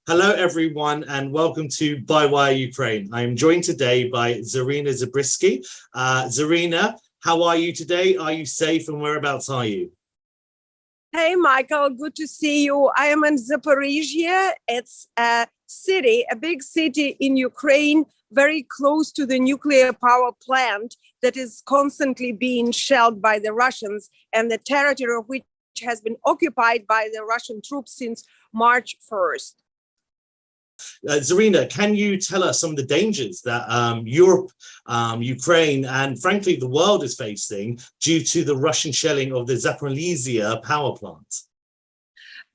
Hello, everyone, and welcome to Bywire Ukraine. I am joined today by Zarina Zabrisky. Zarina, how are you today? Are you safe and whereabouts are you? Hey, Michael, good to see you. I am in Zaporizhzhia. It's a city, a big city in Ukraine, very close to the nuclear power plant that is constantly being shelled by the Russians, and the territory of which has been occupied by the Russian troops since March 1st. Zarina, can you tell us some of the dangers that Europe, Ukraine, and frankly, the world is facing due to the Russian shelling of the Zaporizhzhia power plant?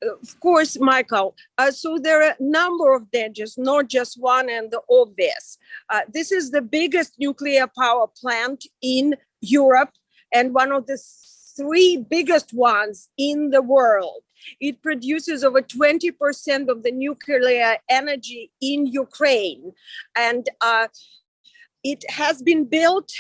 Of course, Michael. So there are a number of dangers, not just one and the obvious. This is the biggest nuclear power plant in Europe and one of the three biggest ones in the world. It produces over 20% of the nuclear energy in Ukraine. And it has been built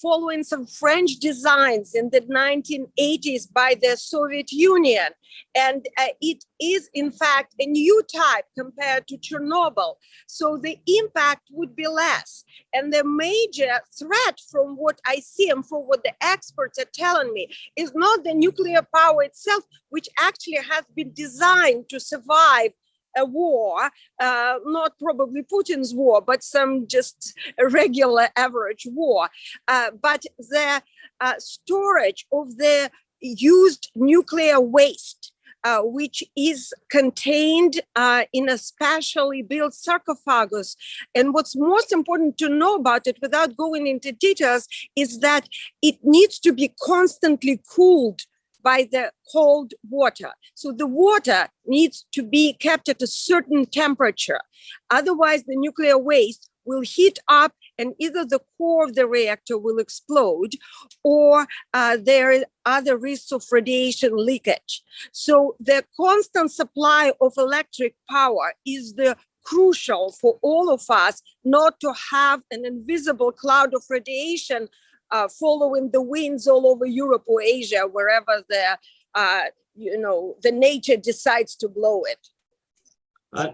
following some French designs in the 1980s by the Soviet Union. And it is, in fact, a new type compared to Chernobyl. So the impact would be less. And the major threat from what I see and from what the experts are telling me is not the nuclear power itself, which actually has been designed to survive a war, not probably Putin's war, but some just a regular average war. But the storage of the used nuclear waste, which is contained in a specially built sarcophagus. And what's most important to know about it, without going into details, is that it needs to be constantly cooled by the cold water. So the water needs to be kept at a certain temperature. Otherwise, the nuclear waste will heat up and either the core of the reactor will explode or there are other risks of radiation leakage. So the constant supply of electric power is the crucial for all of us not to have an invisible cloud of radiation following the winds all over Europe or Asia, wherever the nature decides to blow it.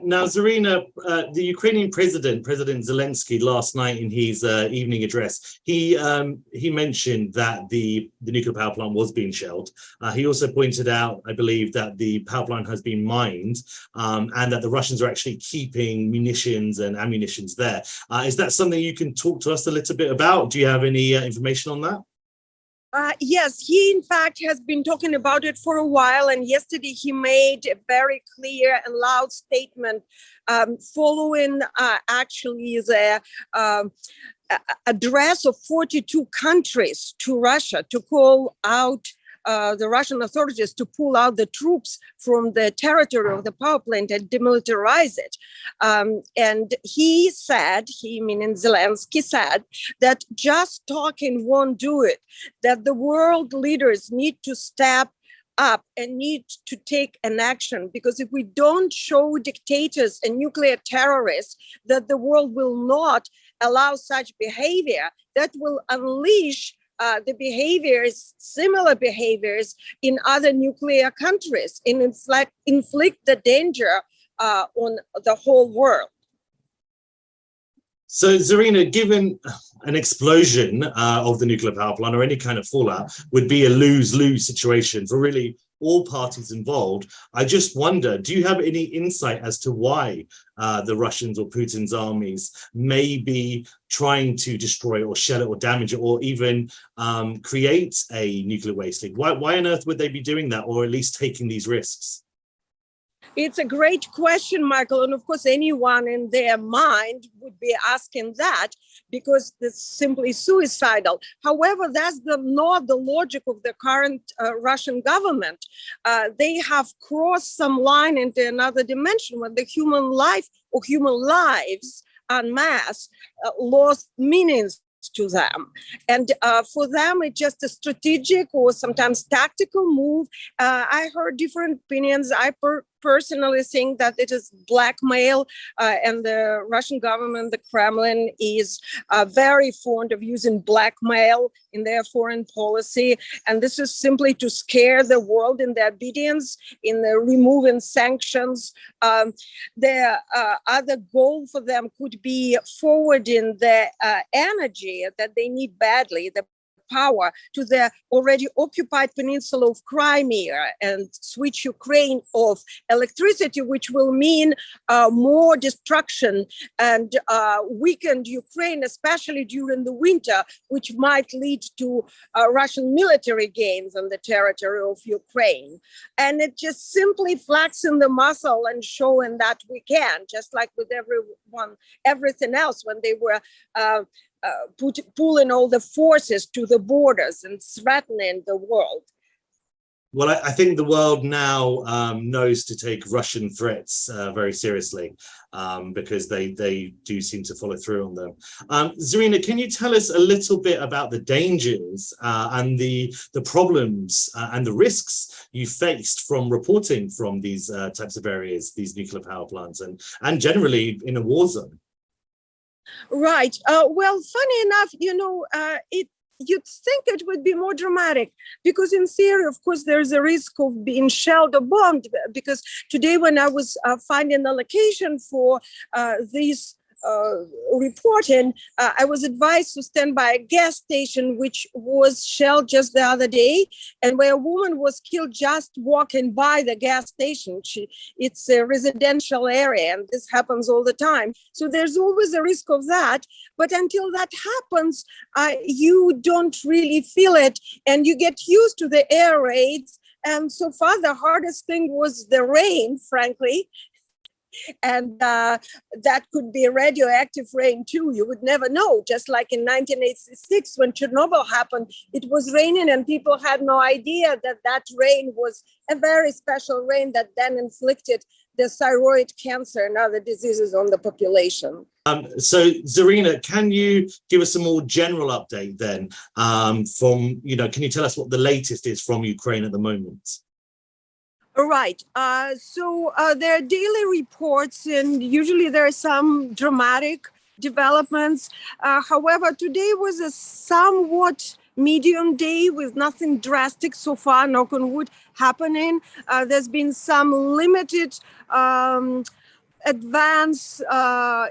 Now, Zarina, the Ukrainian President Zelensky, last night in his evening address, he mentioned that the nuclear power plant was being shelled. He also pointed out, I believe, that the power plant has been mined and that the Russians are actually keeping munitions and ammunition there. Is that something you can talk to us a little bit about? Do you have any information on that? Yes, he in fact has been talking about it for a while, and yesterday he made a very clear and loud statement following actually the address of 42 countries to Russia to call out the Russian authorities to pull out the troops from the territory of the power plant and demilitarize it. And he said, meaning Zelensky said, that just talking won't do it, that the world leaders need to step up and need to take an action, because if we don't show dictators and nuclear terrorists that the world will not allow such behavior, that will unleash the behaviors, similar behaviors in other nuclear countries and inflict the danger on the whole world. So, Zarina, given an explosion of the nuclear power plant or any kind of fallout would be a lose-lose situation for really all parties involved, I just wonder, do you have any insight as to why the Russians or Putin's armies may be trying to destroy or shell it or damage it or even create a nuclear waste leak? Why on earth would they be doing that, or at least taking these risks? It's a great question, Michael. And of course, anyone in their mind would be asking that, because it's simply suicidal. However, that's not the logic of the current Russian government. They have crossed some line into another dimension where the human life or human lives en masse lost meanings to them. And for them, it's just a strategic or sometimes tactical move. I heard different opinions. I personally think that it is blackmail, and the Russian government, the Kremlin, is very fond of using blackmail in their foreign policy. And this is simply to scare the world in the obedience, in the removing sanctions. The other goal for them could be forwarding the energy that they need badly, the power, to the already occupied peninsula of Crimea and switch Ukraine off electricity, which will mean more destruction and weakened Ukraine, especially during the winter, which might lead to Russian military gains on the territory of Ukraine. And it just simply flexing the muscle and showing that we can, just like with everything else when they were pulling all the forces to the borders and threatening the world. Well, I think the world now knows to take Russian threats very seriously, because they do seem to follow through on them. Zarina, can you tell us a little bit about the dangers and the problems and the risks you faced from reporting from these types of areas, these nuclear power plants, and generally in a war zone? Right. Well, funny enough, you'd think it would be more dramatic, because in theory, of course, there's a risk of being shelled or bombed. Because today, when I was finding a location for these reporting, I was advised to stand by a gas station which was shelled just the other day, and where a woman was killed just walking by the gas station. It's a residential area, and this happens all the time. So there's always a risk of that. But until that happens, you don't really feel it, and you get used to the air raids. And so far, the hardest thing was the rain, frankly. And that could be radioactive rain too. You would never know. Just like in 1986, when Chernobyl happened, it was raining and people had no idea that rain was a very special rain that then inflicted the thyroid cancer and other diseases on the population. So Zarina, can you give us a more general update then can you tell us what the latest is from Ukraine at the moment? Right. So there are daily reports, and usually there are some dramatic developments. However, today was a somewhat medium day with nothing drastic so far, knock on wood, happening. There's been some limited advance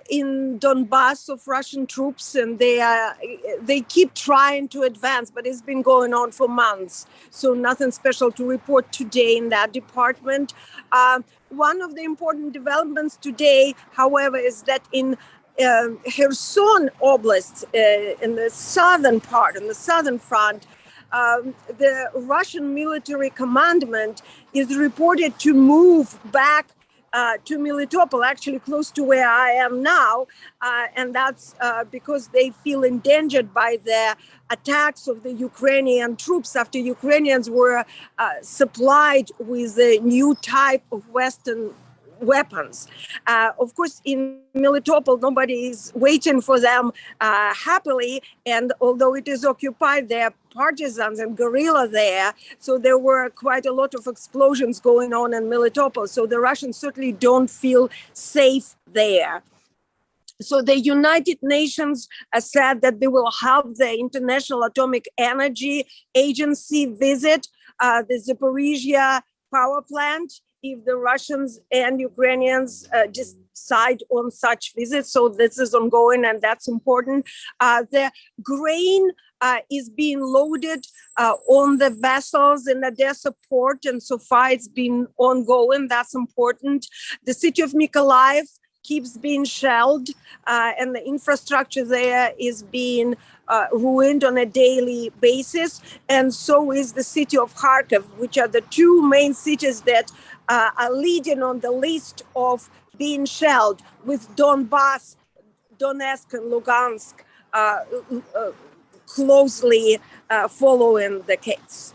in Donbass of Russian troops, and they keep trying to advance, but it's been going on for months. So nothing special to report today in that department. One of the important developments today, however, is that in Kherson Oblast, in the southern part, in the southern front, the Russian military commandment is reported to move back to Melitopol, actually close to where I am now, and that's because they feel endangered by the attacks of the Ukrainian troops after Ukrainians were supplied with a new type of Western weapons. Of course, in Melitopol, nobody is waiting for them happily, and although it is occupied, there are partisans and guerrilla there, so there were quite a lot of explosions going on in Melitopol, so the Russians certainly don't feel safe there. So the United Nations said that they will have the International Atomic Energy Agency visit the Zaporizhzhia Power Plant if the Russians and Ukrainians decide on such visits. So this is ongoing, and that's important. The grain is being loaded on the vessels in Odessa port, and so far it's been ongoing. That's important. The city of Mykolaiv keeps being shelled, and the infrastructure there is being ruined on a daily basis. And so is the city of Kharkiv, which are the two main cities that are leading on the list of being shelled, with Donbass, Donetsk and Lugansk closely following the case.